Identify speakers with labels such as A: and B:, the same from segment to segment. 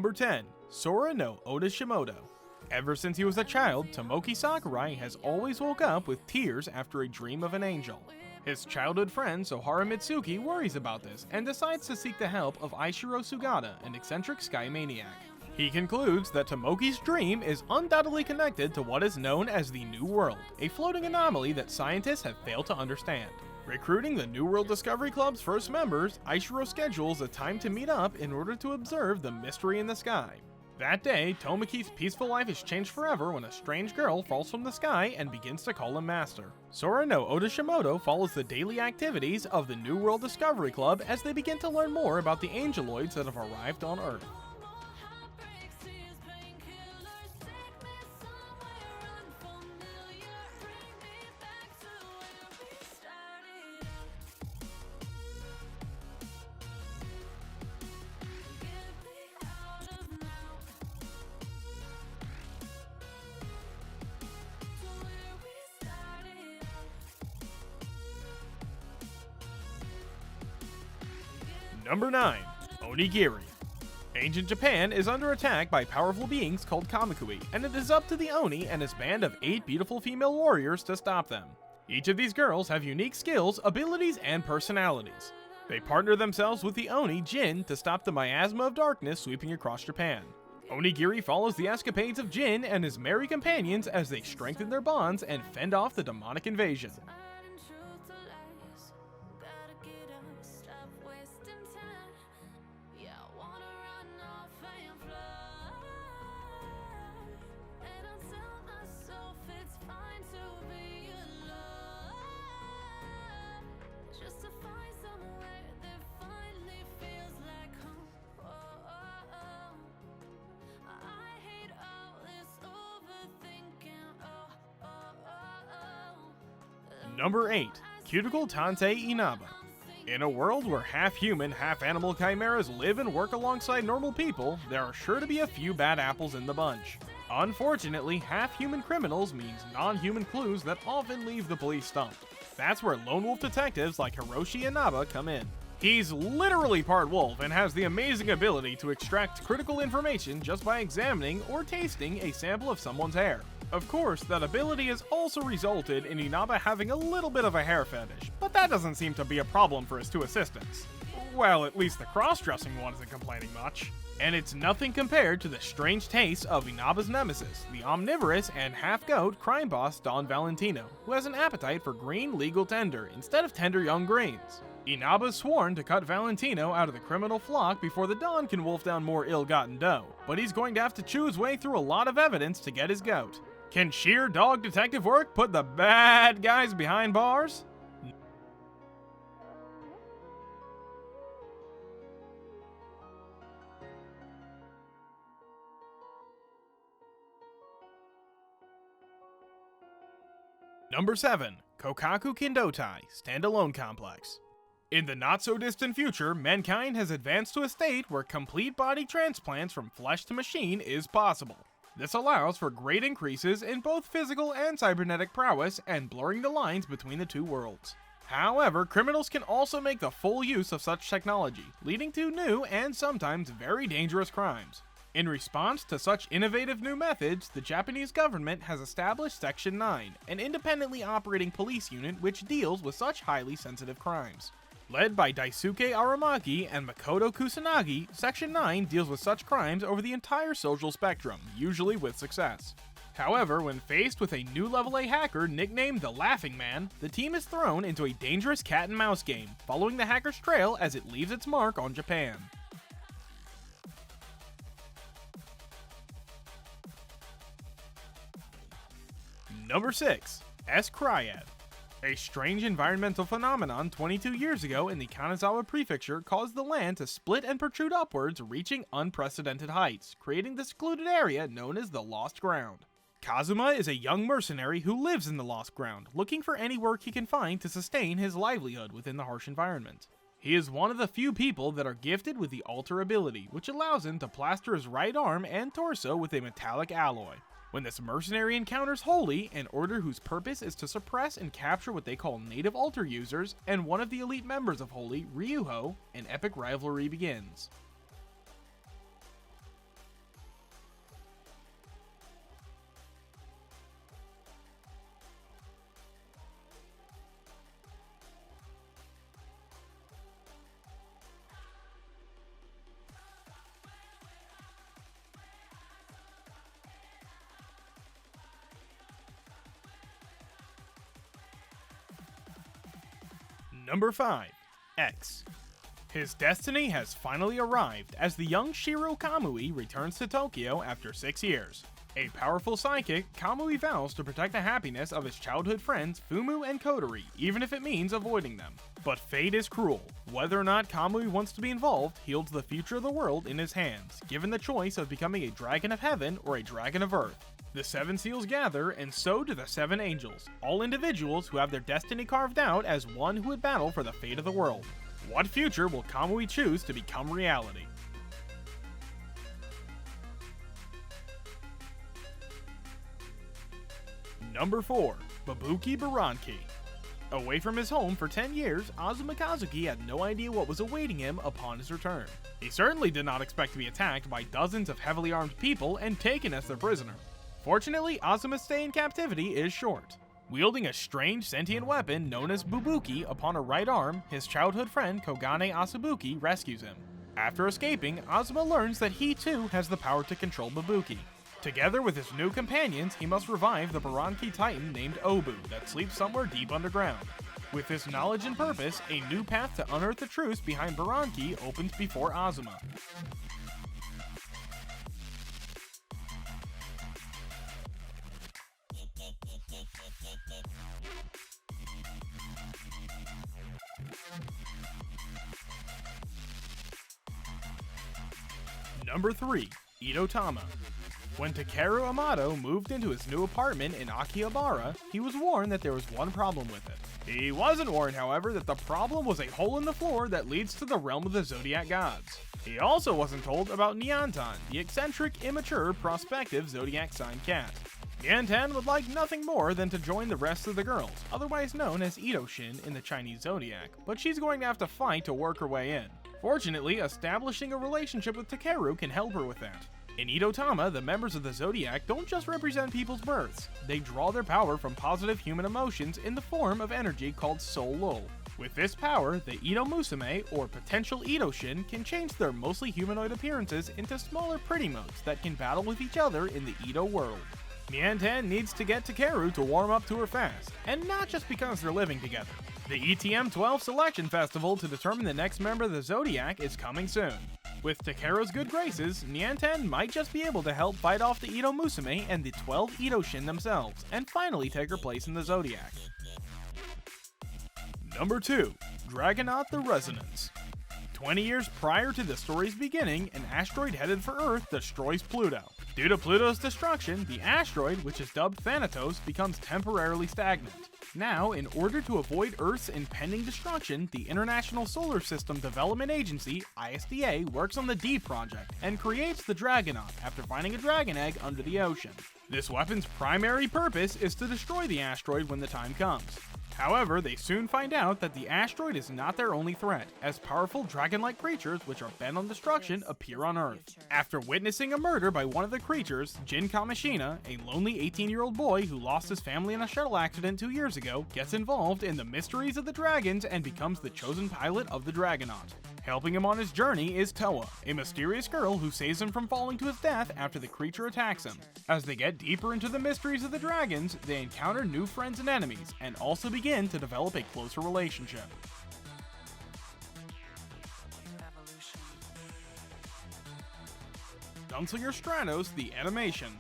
A: Number 10. Sora no Odas Shamoto. Ever since he was a child, Tomoki Sakurai has always woke up with tears after a dream of an angel. His childhood friend Sohara Mitsuki worries about this and decides to seek the help of Aishiro Sugata, an eccentric sky maniac. He concludes that Tomoki's dream is undoubtedly connected to what is known as the New World, a floating anomaly that scientists have failed to understand. Recruiting the New World Discovery Club's first members, Aishiro schedules a time to meet up in order to observe the mystery in the sky. That day, Tomoki's peaceful life is changed forever when a strange girl falls from the sky and begins to call him master. Sora no Odas Shamoto follows the daily activities of the New World Discovery Club as they begin to learn more about the angeloids that have arrived on Earth. Number 9. Onigiri. Ancient Japan is under attack by powerful beings called kamakui, and it is up to the Oni and his band of 8 beautiful female warriors to stop them. Each of these girls have unique skills, abilities, and personalities. They partner themselves with the Oni Jin to stop the miasma of darkness sweeping across Japan. Onigiri follows the escapades of Jin and his merry companions as they strengthen their bonds and fend off the demonic invasion. Number 8. Cuticle Tante Inaba. In a world where half-human, half-animal chimeras live and work alongside normal people, there are sure to be a few bad apples in the bunch. Unfortunately, half-human criminals means non-human clues that often leave the police stumped. That's where lone wolf detectives like Hiroshi Inaba come in. He's literally part wolf and has the amazing ability to extract critical information just by examining or tasting a sample of someone's hair. Of course, that ability has also resulted in Inaba having a little bit of a hair fetish, but that doesn't seem to be a problem for his 2 assistants. Well, at least the cross-dressing one isn't complaining much. And it's nothing compared to the strange tastes of Inaba's nemesis, the omnivorous and half-goat crime boss Don Valentino, who has an appetite for green legal tender instead of tender young greens. Inaba's sworn to cut Valentino out of the criminal flock before the Don can wolf down more ill-gotten dough, but he's going to have to chew his way through a lot of evidence to get his goat. Can sheer dog detective work put the bad guys behind bars? Number 7. Kokaku Kindotai, Standalone Complex. In the not-so-distant future, mankind has advanced to a state where complete body transplants from flesh to machine is possible. This allows for great increases in both physical and cybernetic prowess and blurring the lines between the 2 worlds. However, criminals can also make the full use of such technology, leading to new and sometimes very dangerous crimes. In response to such innovative new methods, the Japanese government has established Section 9, an independently operating police unit which deals with such highly sensitive crimes. Led by Daisuke Aramaki and Makoto Kusanagi, Section 9 deals with such crimes over the entire social spectrum, usually with success. However, when faced with a new level A hacker nicknamed the Laughing Man, the team is thrown into a dangerous cat-and-mouse game, following the hacker's trail as it leaves its mark on Japan. Number 6. S-Cryad. A strange environmental phenomenon 22 years ago in the Kanazawa Prefecture caused the land to split and protrude upwards, reaching unprecedented heights, creating the secluded area known as the Lost Ground. Kazuma is a young mercenary who lives in the Lost Ground, looking for any work he can find to sustain his livelihood within the harsh environment. He is one of the few people that are gifted with the Alter ability, which allows him to plaster his right arm and torso with a metallic alloy. When this mercenary encounters Holy, an order whose purpose is to suppress and capture what they call native altar users, and one of the elite members of Holy, Ryuho, an epic rivalry begins. Number 5. X. His destiny has finally arrived as the young Shiro Kamui returns to Tokyo after 6 years. A powerful psychic, Kamui vows to protect the happiness of his childhood friends Fumu and Kotori, even if it means avoiding them. But fate is cruel. Whether or not Kamui wants to be involved, he holds the future of the world in his hands, given the choice of becoming a dragon of heaven or a dragon of earth. The 7 seals gather, and so do the 7 angels, all individuals who have their destiny carved out as one who would battle for the fate of the world. What future will Kamui choose to become reality? Number 4. Babooki Baranki. Away from his home for 10 years, Azuma Kazuki had no idea what was awaiting him upon his return. He certainly did not expect to be attacked by dozens of heavily armed people and taken as their prisoner. Fortunately, Azuma's stay in captivity is short. Wielding a strange sentient weapon known as Babooki upon a right arm, his childhood friend Kogane Asabuki rescues him. After escaping, Azuma learns that he too has the power to control Babooki. Together with his new companions, he must revive the Baranki Titan named Obu that sleeps somewhere deep underground. With this knowledge and purpose, a new path to unearth the truth behind Baranki opens before Azuma. Number 3. Tama. When Takeru Amato moved into his new apartment in Akihabara, he was warned that there was one problem with it. He wasn't warned, however, that the problem was a hole in the floor that leads to the realm of the Zodiac Gods. He also wasn't told about Nyantan, the eccentric, immature, prospective Zodiac sign cat. Nyantan would like nothing more than to join the rest of the girls, otherwise known as Ito-shin in the Chinese Zodiac, but she's going to have to fight to work her way in. Fortunately, establishing a relationship with Takeru can help her with that. In Tama, the members of the Zodiac don't just represent people's births, they draw their power from positive human emotions in the form of energy called Soul Lo. With this power, the Ito Musume, or potential Ito-shin, can change their mostly humanoid appearances into smaller pretty modes that can battle with each other in the Ito world. Nyantan needs to get Takeru to warm up to her fast, and not just because they're living together. The ETM 12 Selection Festival to determine the next member of the Zodiac is coming soon. With Takeru's good graces, Nyantan might just be able to help fight off the Ito Musume and the 12 Ito-shin themselves, and finally take her place in the Zodiac. Number 2. Dragunov the Resonance. 20 years prior to the story's beginning, an asteroid headed for Earth destroys Pluto. Due to Pluto's destruction, the asteroid, which is dubbed Thanatos, becomes temporarily stagnant. Now, in order to avoid Earth's impending destruction, the International Solar System Development Agency, ISDA, works on the D project and creates the Dragunov after finding a dragon egg under the ocean. This weapon's primary purpose is to destroy the asteroid when the time comes. However, they soon find out that the asteroid is not their only threat, as powerful dragon-like creatures which are bent on destruction appear on Earth. After witnessing a murder by one of the creatures, Jin Kamishina, a lonely 18-year-old boy who lost his family in a shuttle accident 2 years ago, gets involved in the mysteries of the dragons and becomes the chosen pilot of the Dragonaut. Helping him on his journey is Toa, a mysterious girl who saves him from falling to his death after the creature attacks him. As they get deeper into the mysteries of the dragons, they encounter new friends and enemies, and also begin to develop a closer relationship. Gunslinger Stratos, the animation.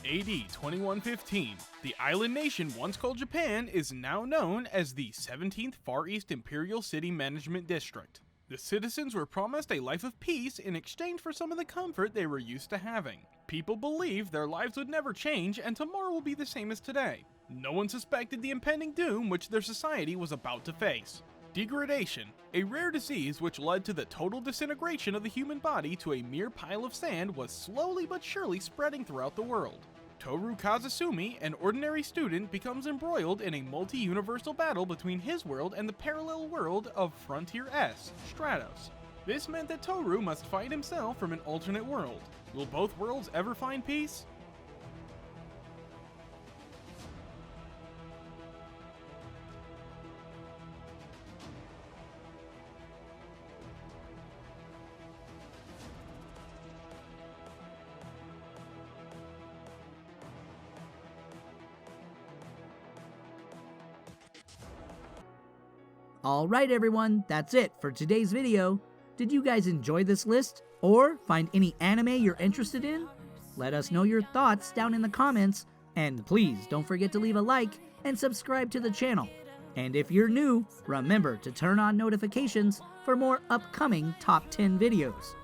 A: AD 2115. The island nation once called Japan is now known as the 17th Far East Imperial City Management District. The citizens were promised a life of peace in exchange for some of the comfort they were used to having. People believed their lives would never change and tomorrow will be the same as today. No one suspected the impending doom which their society was about to face. Degradation, a rare disease which led to the total disintegration of the human body to a mere pile of sand, was slowly but surely spreading throughout the world. Toru Kazusumi, an ordinary student, becomes embroiled in a multi-universal battle between his world and the parallel world of Frontier S, Stratos. This meant that Toru must fight himself from an alternate world. Will both worlds ever find peace?
B: Alright everyone, that's it for today's video. Did you guys enjoy this list? Or find any anime you're interested in? Let us know your thoughts down in the comments, and please don't forget to leave a like and subscribe to the channel. And if you're new, remember to turn on notifications for more upcoming top 10 videos.